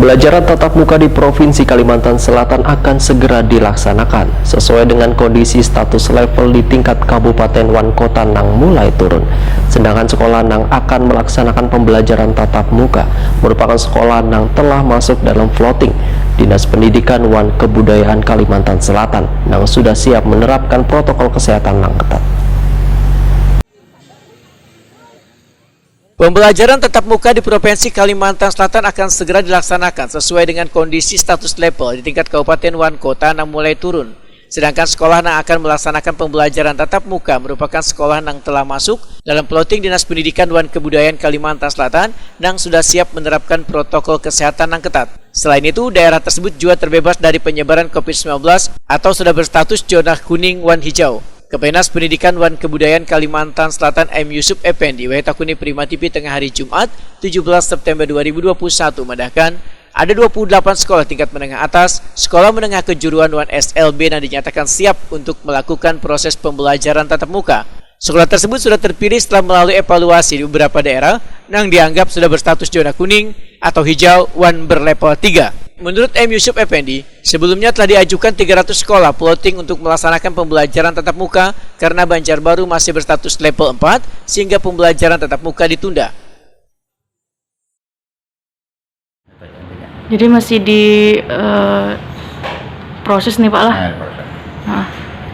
Pembelajaran tatap muka di Provinsi Kalimantan Selatan akan segera dilaksanakan sesuai dengan kondisi status level di tingkat Kabupaten Wan Kota Nang mulai turun. Sedangkan sekolah Nang akan melaksanakan pembelajaran tatap muka merupakan sekolah Nang telah masuk dalam floating. Dinas Pendidikan Wan Kebudayaan Kalimantan Selatan Nang sudah siap menerapkan protokol kesehatan Nang ketat. Pembelajaran tatap muka di Provinsi Kalimantan Selatan akan segera dilaksanakan sesuai dengan kondisi status level di tingkat Kabupaten Wan Kota Nang mulai turun. Sedangkan sekolah Nang akan melaksanakan pembelajaran tatap muka merupakan sekolah Nang telah masuk dalam plotting Dinas Pendidikan Wan Kebudayaan Kalimantan Selatan Nang sudah siap menerapkan protokol kesehatan Nang ketat. Selain itu, daerah tersebut juga terbebas dari penyebaran COVID-19 atau sudah berstatus zona kuning wan hijau. Kepala Pendidikan Wan Kebudayaan Kalimantan Selatan M. Yusuf Effendi Takuni Prima TV tengah hari Jumat 17 September 2021 mendahkan ada 28 sekolah tingkat menengah atas, sekolah menengah kejuruan Wan SLB yang dinyatakan siap untuk melakukan proses pembelajaran tatap muka. Sekolah tersebut sudah terpilih setelah melalui evaluasi di beberapa daerah yang dianggap sudah berstatus zona kuning atau hijau Wan berlevel 3. Menurut M. Yusuf Effendi, sebelumnya telah diajukan 300 sekolah plotting untuk melaksanakan pembelajaran tatap muka karena Banjarbaru masih berstatus level 4 sehingga pembelajaran tatap muka ditunda. Jadi masih di proses nih Pak lah. Nah,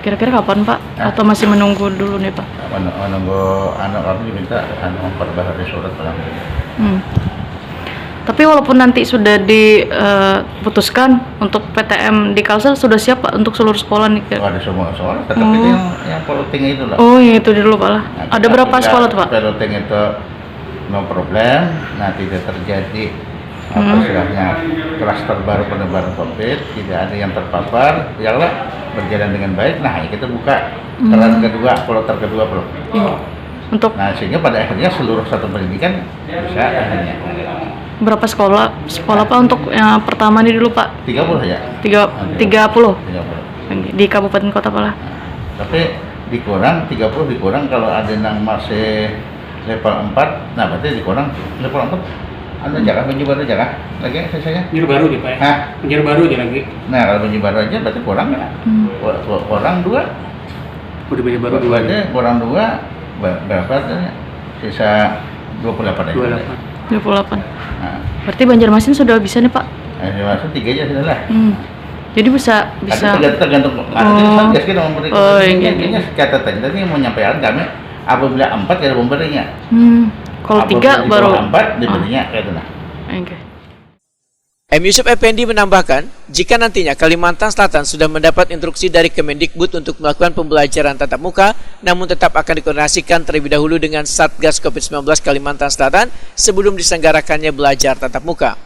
kira-kira kapan Pak? Atau masih menunggu dulu nih Pak? Menunggu anak kami diminta memperbaharui surat pulang. Tapi walaupun nanti sudah diputuskan untuk PTM di Kalsel, sudah siap Pak untuk seluruh sekolah nih? Oh, ada semua sekolah, tetap itu yang plotting itu lah. Oh iya, itu dulu Pak lah. Nah, ada berapa sekolah tuh Pak? Plotting itu no problem, nah tidak terjadi istilahnya klaster baru penyebaran COVID, tidak ada yang terpapar, yalah berjalan dengan baik. Nah kita buka keran kedua, kloter kedua belum. Untuk nah sehingga pada akhirnya seluruh satu pendidikan bisa akhirnya. Berapa sekolah Pak untuk yang pertama nih dulu Pak? 30 ya? 30. 30. Di kabupaten kota Pak lah. Tapi dikurang, 30 dikurang kalau ada yang masih level 4, nah berarti dikurang level 4 anda jaga penyu baru jaga lagi saya penyu baru dia Pak ya? Penyu baru dia lagi. Nah kalau penyu baru aja berarti kurang ya? Kurang 2 udah penyu baru 2 aja, kurang 2 berapa artinya? Sisa 28 aja 28. Nah. Berarti Banjarmasin sudah bisa nih Pak? Banjarmasin 3 aja sudah lah. Jadi bisa. Tergantung. Satgas kita memberi. Oh iya. Ini catatan tadi yang mau nyampaikan kami apabila 4 kita memberinya. Kalau 3 baru 4 diberinya kayak itu nah. Oke. M. Yusuf Effendi menambahkan, jika nantinya Kalimantan Selatan sudah mendapat instruksi dari Kemendikbud untuk melakukan pembelajaran tatap muka, namun tetap akan dikoordinasikan terlebih dahulu dengan Satgas COVID-19 Kalimantan Selatan sebelum diselenggarakannya belajar tatap muka.